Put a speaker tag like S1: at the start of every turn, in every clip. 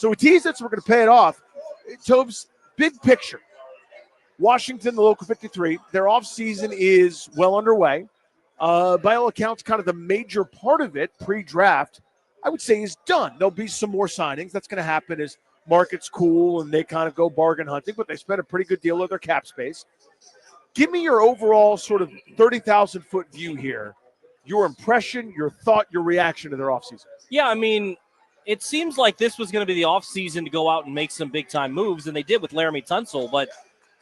S1: So we teased it, so we're going to pay it off. Tobes, big picture. Washington, the local 53, their offseason is well underway. By all accounts, kind of the major part of it, pre-draft, I would say is done. There'll be some more signings. That's going to happen as markets cool and they kind of go bargain hunting, but they spent a pretty good deal of their cap space. Give me your overall sort of 30,000-foot view here, your impression, your thought, your reaction to their offseason.
S2: Yeah, I mean, it seems like this was going to be the offseason to go out and make some big-time moves, and they did with Laremy Tunsil, but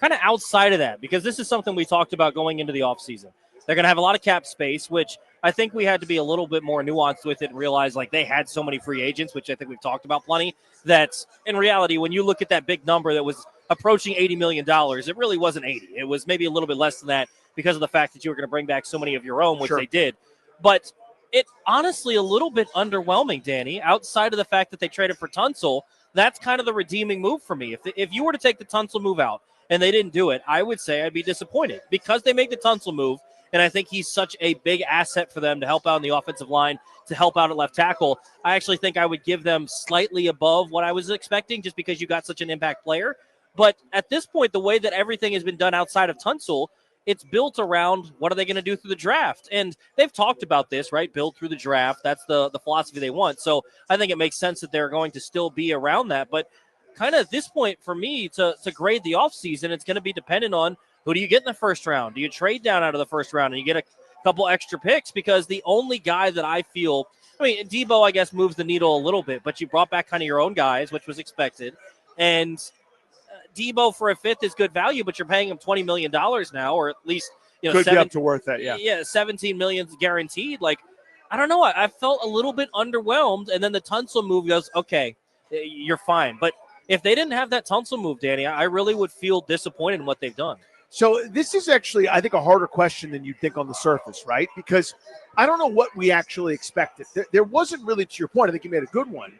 S2: kind of outside of that, because this is something we talked about going into the offseason. They're going to have a lot of cap space, which I think we had to be a little bit more nuanced with it and realize like they had so many free agents, which I think we've talked about plenty, that in reality, when you look at that big number that was approaching $80 million, it really wasn't 80. It was maybe a little bit less than that because of the fact that you were going to bring back so many of your own, which they did. But it honestly a little bit underwhelming, Danny, outside of the fact that they traded for Tunsil. That's kind of the redeeming move for me. If you were to take the Tunsil move out and they didn't do it, I would say I'd be disappointed because they make the Tunsil move. And I think he's such a big asset for them to help out in the offensive line, to help out at left tackle. I actually think I would give them slightly above what I was expecting just because you got such an impact player. But at this point, the way that everything has been done outside of Tunsil, it's built around what are they going to do through the draft. And they've talked about this, right? Build through the draft. That's the philosophy they want. So I think it makes sense that they're going to still be around that. But kind of at this point for me to grade the offseason, it's going to be dependent on who do you get in the first round? Do you trade down out of the first round and you get a couple extra picks? Because the only guy that I feel, I mean, Deebo, I guess, moves the needle a little bit, but you brought back kind of your own guys, which was expected. And Deebo for a fifth is good value, but you're paying him $20 million now, or at least, you know,
S1: could be up to worth that, yeah.
S2: Yeah, $17 million guaranteed. Like, I don't know. I felt a little bit underwhelmed. And then the Tunsil move goes, okay, you're fine. But if they didn't have that Tunsil move, Danny, I really would feel disappointed in what they've done.
S1: So this is actually, I think, a harder question than you'd think on the surface, right? Because I don't know what we actually expected. There wasn't really, to your point, I think you made a good one.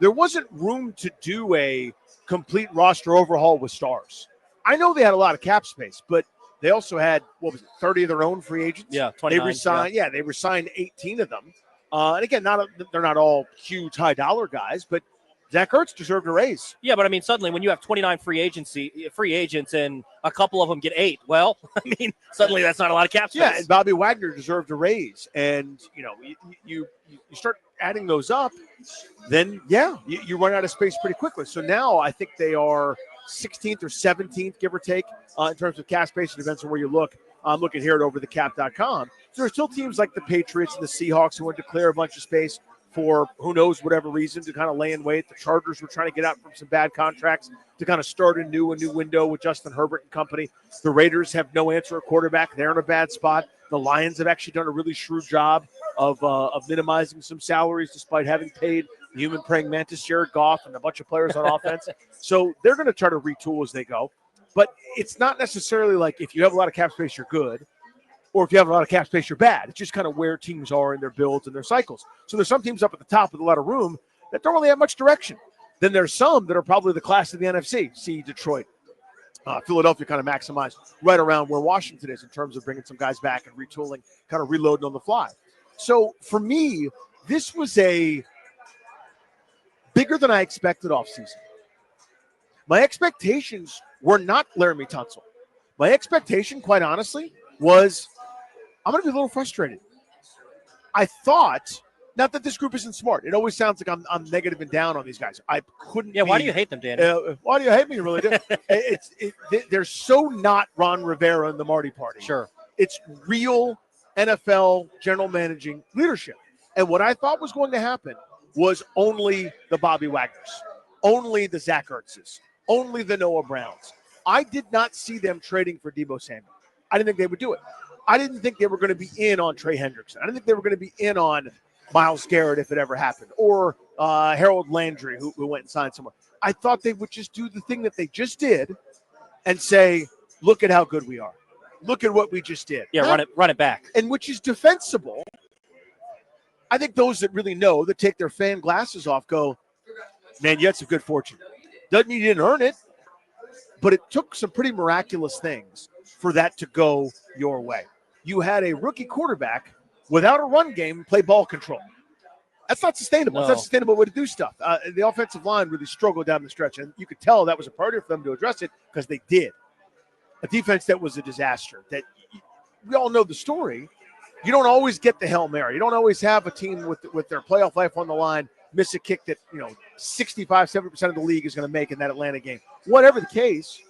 S1: There wasn't room to do a complete roster overhaul with stars. I know they had a lot of cap space, but they also had, 30 of their own free agents?
S2: Yeah, 29.
S1: They resigned, they resigned 18 of them. And again, they're not all huge high-dollar guys, but Zach Ertz deserved a raise.
S2: Yeah, but I mean, suddenly when you have 29 free agents and a couple of them get 8, well, I mean, suddenly that's not a lot of cap space.
S1: Yeah, and Bobby Wagner deserved a raise. And, you start adding those up, then, you run out of space pretty quickly. So now I think they are 16th or 17th, give or take, in terms of cap space. It depends on where you look. I'm looking here at overthecap.com. So there are still teams like the Patriots and the Seahawks who want to declare a bunch of space for who knows whatever reason to kind of lay in wait. The Chargers were trying to get out from some bad contracts to kind of start a new window with Justin Herbert and company. The Raiders have no answer at quarterback. They're in a bad spot. The Lions have actually done a really shrewd job of minimizing some salaries despite having paid the human praying mantis Jared Goff and a bunch of players on offense. So they're going to try to retool as they go. But it's not necessarily like if you have a lot of cap space, you're good. Or if you have a lot of cap space, you're bad. It's just kind of where teams are in their builds and their cycles. So there's some teams up at the top with a lot of room that don't really have much direction. Then there's some that are probably the class of the NFC. See Detroit. Philadelphia kind of maximized right around where Washington is in terms of bringing some guys back and retooling, kind of reloading on the fly. So for me, this was a bigger than I expected offseason. My expectations were not Laremy Tunsil. My expectation, quite honestly, was I'm going to be a little frustrated. I thought, not that this group isn't smart. It always sounds like I'm negative and down on these guys. I couldn't.
S2: Yeah, why do you hate them, Danny?
S1: Why do you hate me? You really do. They're so not Ron Rivera and the Marty Party.
S2: Sure.
S1: It's real NFL general managing leadership. And what I thought was going to happen was only the Bobby Wagners, only the Zach Ertzes, only the Noah Browns. I did not see them trading for Deebo Samuel. I didn't think they would do it. I didn't think they were going to be in on Trey Hendrickson. I didn't think they were going to be in on Myles Garrett if it ever happened, or Harold Landry, who went and signed somewhere. I thought they would just do the thing that they just did and say, look at how good we are. Look at what we just did.
S2: Yeah, run it back.
S1: And which is defensible. I think those that really know, that take their fan glasses off, go, man, you had some good fortune. Doesn't mean you didn't earn it, but it took some pretty miraculous things for that to go your way. You had a rookie quarterback without a run game play ball control. That's not sustainable.
S2: No.
S1: It's not a sustainable way to do stuff. The offensive line really struggled down the stretch, and you could tell that was a priority for them to address it because they did. A defense that was a disaster. That we all know the story. You don't always get the Hail Mary. You don't always have a team with their playoff life on the line miss a kick that 65, 70% of the league is going to make in that Atlanta game. Whatever the case,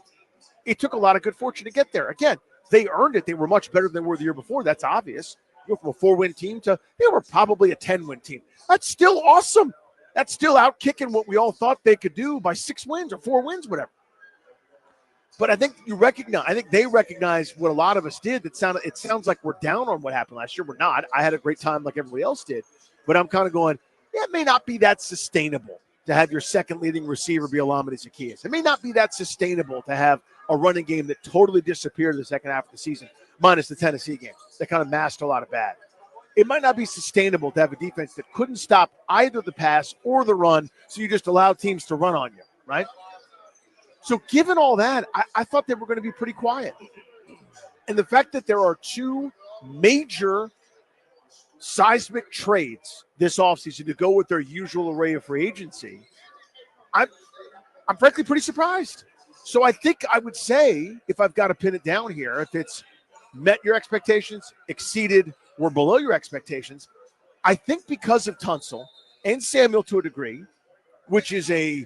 S1: it took a lot of good fortune to get there. Again, they earned it. They were much better than they were the year before. That's obvious. You go from a 4-win team to they were probably a 10-win team. That's still awesome. That's still out kicking what we all thought they could do by 6 wins or 4 wins, whatever. But I think they recognize what a lot of us did. It sounds like we're down on what happened last year. We're not. I had a great time like everybody else did. But I'm kind of going, it may not be that sustainable to have your second leading receiver be Laremy Zaccheaus. It may not be that sustainable to have a running game that totally disappeared in the second half of the season, minus the Tennessee game. That kind of masked a lot of bad. It might not be sustainable to have a defense that couldn't stop either the pass or the run, so you just allow teams to run on you, right? So given all that, I thought they were going to be pretty quiet. And the fact that there are 2 major seismic trades this offseason to go with their usual array of free agency, I'm frankly pretty surprised. So I think I would say, if I've got to pin it down here, if it's met your expectations, exceeded, or below your expectations, I think because of Tunsil and Samuel to a degree, which is a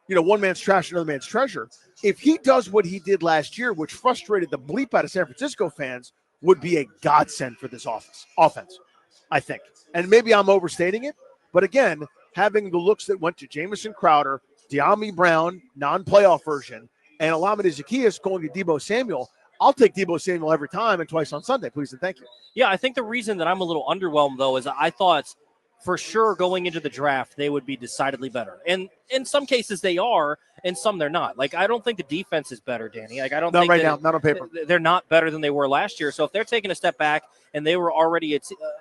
S1: one man's trash, another man's treasure. If he does what he did last year, which frustrated the bleep out of San Francisco fans, would be a godsend for this offense, I think. And maybe I'm overstating it, but again, having the looks that went to Jamison Crowder, De'Ami Brown, non-playoff version, and Laremy Zaccheaus going to Deebo Samuel, I'll take Deebo Samuel every time and twice on Sunday, please and thank you.
S2: Yeah, I think the reason that I'm a little underwhelmed, though, is I thought for sure going into the draft they would be decidedly better. And in some cases they are, and some they're not. Like, I don't think the defense is better, Danny. Like, I don't think
S1: now, not on paper.
S2: They're not better than they were last year. So if they're taking a step back and they were already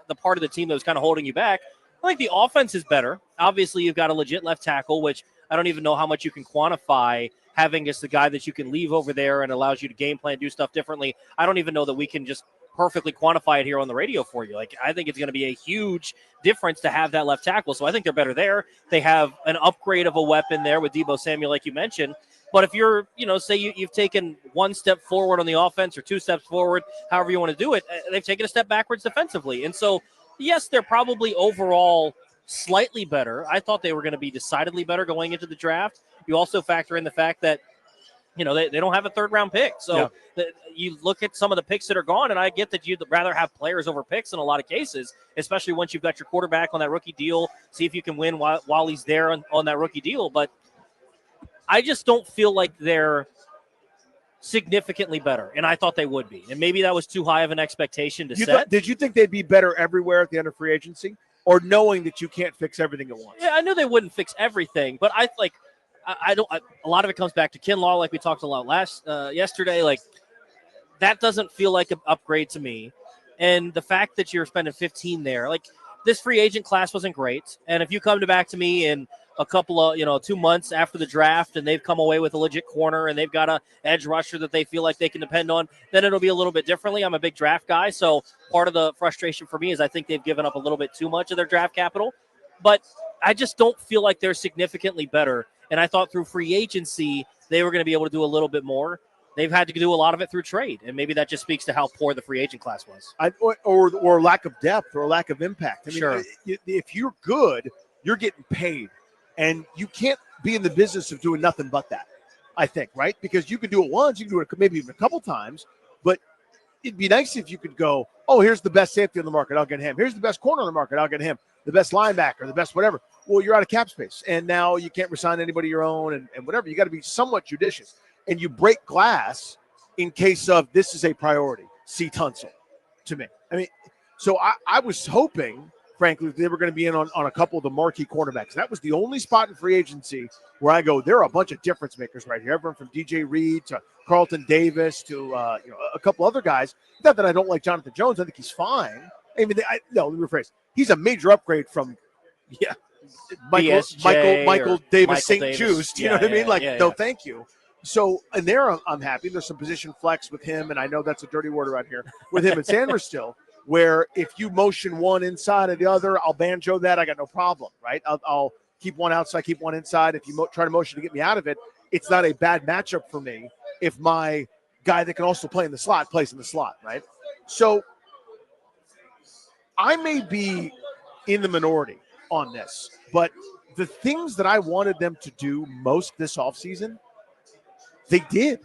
S2: the part of the team that was kind of holding you back, I think the offense is better. Obviously, you've got a legit left tackle, which I don't even know how much you can quantify having just the guy that you can leave over there and allows you to game plan, do stuff differently. I don't even know that we can just perfectly quantify it here on the radio for you. Like, I think it's going to be a huge difference to have that left tackle. So I think they're better there. They have an upgrade of a weapon there with Deebo Samuel, like you mentioned. But if you're, say you've taken 1 step forward on the offense or 2 steps forward, however you want to do it, they've taken a step backwards defensively. And so, yes, they're probably overall slightly better. I thought they were going to be decidedly better going into the draft. You also factor in the fact that, they don't have a 3rd-round pick. So you look at some of the picks that are gone, and I get that you'd rather have players over picks in a lot of cases, especially once you've got your quarterback on that rookie deal, see if you can win while he's there on that rookie deal. But I just don't feel like they're significantly better, and I thought they would be. And maybe that was too high of an expectation to set.
S1: Did you think they'd be better everywhere at the end of free agency, or knowing that you can't fix everything at once?
S2: Yeah, I knew they wouldn't fix everything, but I don't. A lot of it comes back to Kinlaw, like we talked a lot yesterday. Like, that doesn't feel like an upgrade to me. And the fact that you're spending 15 there, like, this free agent class wasn't great. And if you come back to me in a couple of 2 months after the draft, and they've come away with a legit corner, and they've got a edge rusher that they feel like they can depend on, then it'll be a little bit differently. I'm a big draft guy, so part of the frustration for me is I think they've given up a little bit too much of their draft capital. But I just don't feel like they're significantly better. And I thought through free agency, they were going to be able to do a little bit more. They've had to do a lot of it through trade. And maybe that just speaks to how poor the free agent class was.
S1: Or lack of depth or lack of impact. I mean,
S2: sure.
S1: If you're good, you're getting paid. And you can't be in the business of doing nothing but that, I think, right? Because you can do it once, you can do it maybe even a couple times. But it'd be nice if you could go, oh, here's the best safety on the market, I'll get him. Here's the best corner on the market, I'll get him. The best linebacker, the best whatever. Well, you're out of cap space, and now you can't resign anybody your own and whatever. You got to be somewhat judicious, and you break glass in case of this is a priority. See Tunsil, to me. I mean, so I was hoping, frankly, they were going to be in on a couple of the marquee cornerbacks. That was the only spot in free agency where I go, there are a bunch of difference makers right here. Everyone from DJ Reed to Carlton Davis to a couple other guys. Not that I don't like Jonathan Jones. I think he's fine. I mean, let me rephrase. He's a major upgrade from, Michael Davis, St. Juice. You know what I mean? No, thank you. So, and there I'm happy. There's some position flex with him, and I know that's a dirty word around here, with him and Sanders still. where if you motion one inside of the other, I'll banjo that. I got no problem, right? I'll keep one outside, keep one inside. If you try to motion to get me out of it, it's not a bad matchup for me if my guy that can also play in the slot plays in the slot, right? So I may be in the minority on this, but the things that I wanted them to do most this offseason, they did.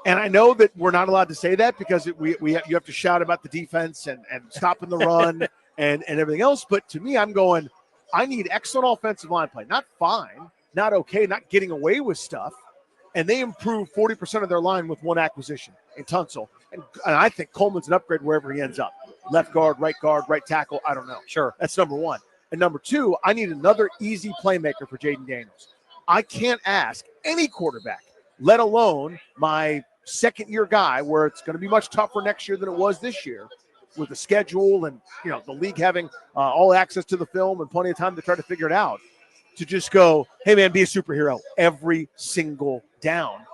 S1: And I know that we're not allowed to say that because you have to shout about the defense and stopping the run and everything else. But to me, I'm going, I need excellent offensive line play. Not fine, not okay, not getting away with stuff. And they improved 40% of their line with one acquisition in Tunsil. And I think Coleman's an upgrade wherever he ends up. Left guard, right tackle, I don't know.
S2: Sure.
S1: That's number one. And number two, I need another easy playmaker for Jaden Daniels. I can't ask any quarterback, let alone my second-year guy, where it's going to be much tougher next year than it was this year with the schedule and, the league having all access to the film and plenty of time to try to figure it out, to just go, hey, man, be a superhero every single down.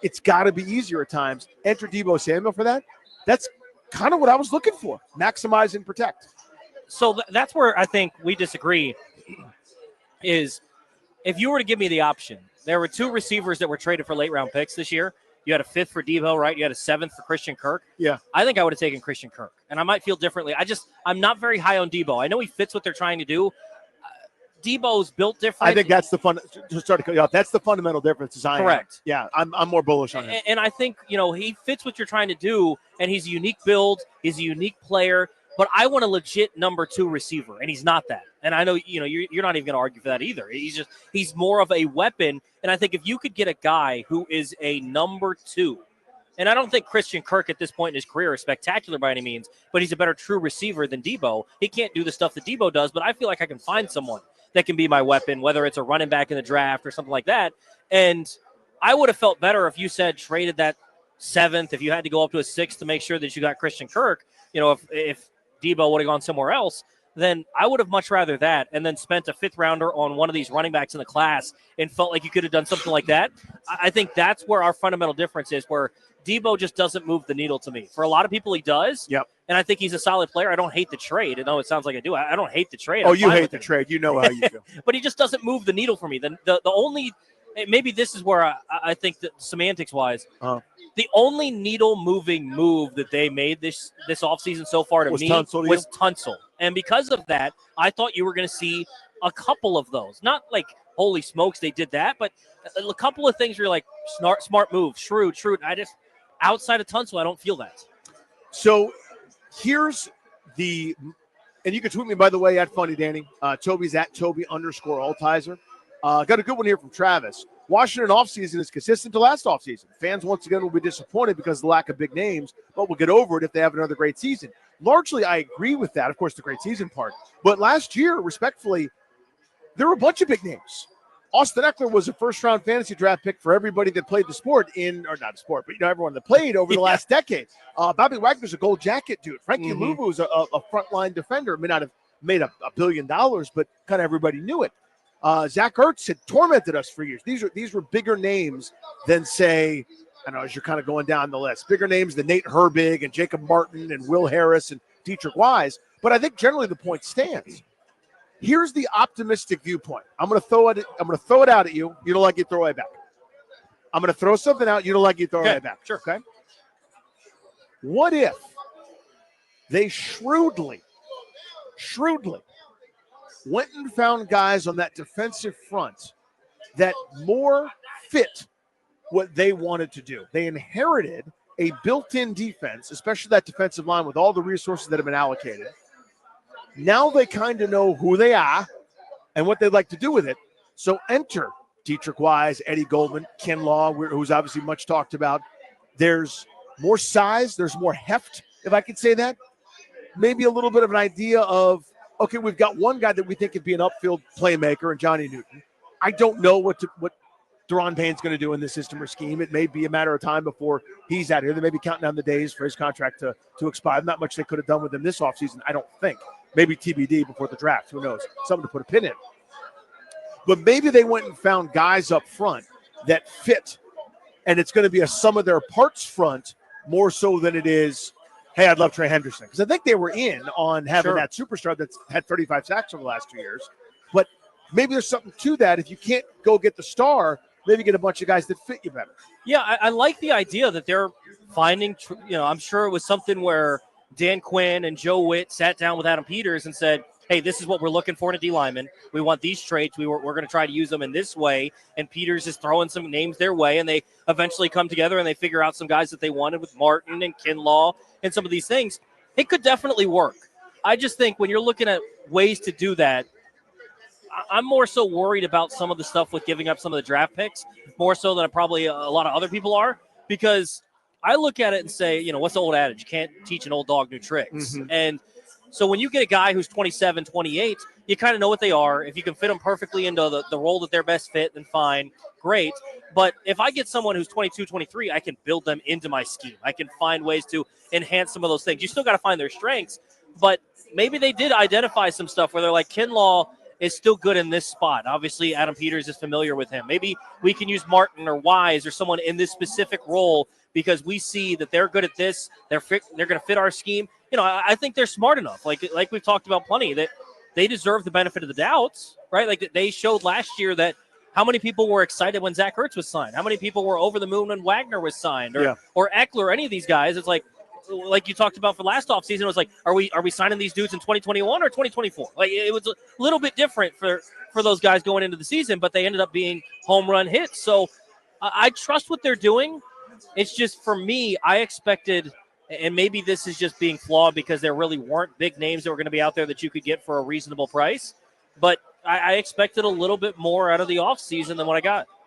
S1: It's got to be easier at times. Enter Deebo Samuel for that. That's kind of what I was looking for, maximize and protect.
S2: So that's where I think we disagree is if you were to give me the option, there were two receivers that were traded for late-round picks this year. You had a 5th for Deebo, right? You had a 7th for Christian Kirk.
S1: Yeah.
S2: I think I would have taken Christian Kirk, and I might feel differently. I'm not very high on Deebo. I know he fits what they're trying to do. Deebo's built different.
S1: I think that's the fun. Just start to cut you off. That's the fundamental difference.
S2: Correct.
S1: Yeah, I'm more bullish on him.
S2: And I think he fits what you're trying to do, and he's a unique build. He's a unique player. But I want a legit number 2 receiver, and he's not that. And I know you're not even going to argue for that either. He's more of a weapon. And I think if you could get a guy who is a number 2. And I don't think Christian Kirk at this point in his career is spectacular by any means, but he's a better true receiver than Deebo. He can't do the stuff that Deebo does, but I feel like I can find someone that can be my weapon, whether it's a running back in the draft or something like that. And I would have felt better if you said traded that 7th, if you had to go up to a 6th to make sure that you got Christian Kirk, if Deebo would have gone somewhere else, then I would have much rather that and then spent a 5th rounder on one of these running backs in the class and felt like you could have done something like that. I think that's where our fundamental difference is, where Deebo just doesn't move the needle to me. For a lot of people, he does.
S1: Yep.
S2: And I think he's a solid player. I don't hate the trade. I know it sounds like I do. I don't hate the trade.
S1: Oh, you hate the trade. You know how you feel.
S2: But he just doesn't move the needle for me. The only – maybe this is where I think that semantics-wise, the only needle-moving move that they made this offseason so far to me was Tunsil. And because of that, I thought you were going to see a couple of those. Not like, holy smokes, they did that, but a couple of things where you're like, smart move, shrewd. Outside of Tunsil, I don't feel that.
S1: So here's and you can tweet me, by the way, at Funny Danny. Toby's at Toby_Altizer. Got a good one here from Travis. Washington offseason is consistent to last offseason. Fans, once again, will be disappointed because of the lack of big names, but will get over it if they have another great season. Largely, I agree with that. Of course, the great season part. But last year, respectfully, there were a bunch of big names. Austin Eckler was a first-round fantasy draft pick for everybody that played the sport but everyone that played over the last decade. Bobby Wagner's a gold jacket dude. Frankie Louvu is a frontline defender. May not have made $1 billion, but kind of everybody knew it. Zach Ertz had tormented us for years. These were bigger names than, say, I know as you're kind of going down the list, bigger names than Nate Herbig and Jacob Martin and Will Harris and Dietrich Wise. But I think generally the point stands. Here's the optimistic viewpoint. I'm going to throw it out at you. You don't like it, throw it back. I'm going to throw something out. You don't like it, throw it back.
S2: Sure.
S1: Okay. What if they shrewdly went and found guys on that defensive front that more fit what they wanted to do? They inherited a built-in defense, especially that defensive line with all the resources that have been allocated. Now they kind of know who they are and what they'd like to do with it. So enter Dietrich Wise, Eddie Goldman, Ken Law, who's obviously much talked about. There's more size. There's more heft, if I could say that. Maybe a little bit of an idea of, okay, we've got one guy that we think could be an upfield playmaker in Johnny Newton. I don't know what Deron Payne's going to do in this system or scheme. It may be a matter of time before he's out here. They may be counting down the days for his contract to expire. Not much they could have done with him this offseason, I don't think. Maybe TBD before the draft. Who knows? Something to put a pin in. But maybe they went and found guys up front that fit. And it's going to be a sum of their parts front more so than it is, hey, I'd love Trey Henderson. Because I think they were in on having
S2: Sure.
S1: that superstar that's had 35 sacks over the last 2 years. But maybe there's something to that. If you can't go get the star, maybe get a bunch of guys that fit you better.
S2: Yeah, I like the idea that they're finding, I'm sure it was something where Dan Quinn and Joe Witt sat down with Adam Peters and said, hey, this is what we're looking for in a D lineman. We want these traits. We're going to try to use them in this way. And Peters is throwing some names their way, and they eventually come together and they figure out some guys that they wanted with Martin and Kinlaw and some of these things. It could definitely work. I just think when you're looking at ways to do that, I'm more so worried about some of the stuff with giving up some of the draft picks, more so than probably a lot of other people are, because I look at it and say, what's the old adage? You can't teach an old dog new tricks.
S1: Mm-hmm.
S2: And so when you get a guy who's 27, 28, you kind of know what they are. If you can fit them perfectly into the role that they're best fit, then fine, great. But if I get someone who's 22, 23, I can build them into my scheme. I can find ways to enhance some of those things. You still got to find their strengths, but maybe they did identify some stuff where they're like, Kinlaw is still good in this spot. Obviously, Adam Peters is familiar with him. Maybe we can use Martin or Wise or someone in this specific role because we see that they're good at this. They're going to fit our scheme. I think they're smart enough. Like we've talked about plenty, that they deserve the benefit of the doubts, right? Like they showed last year that how many people were excited when Zach Ertz was signed? How many people were over the moon when Wagner was signed or Eckler or any of these guys? It's like you talked about for last offseason, it was like, are we signing these dudes in 2021 or 2024? Like it was a little bit different for those guys going into the season, but they ended up being home run hits. So I trust what they're doing. It's just for me, I expected, and maybe this is just being flawed because there really weren't big names that were going to be out there that you could get for a reasonable price, but I expected a little bit more out of the offseason than what I got.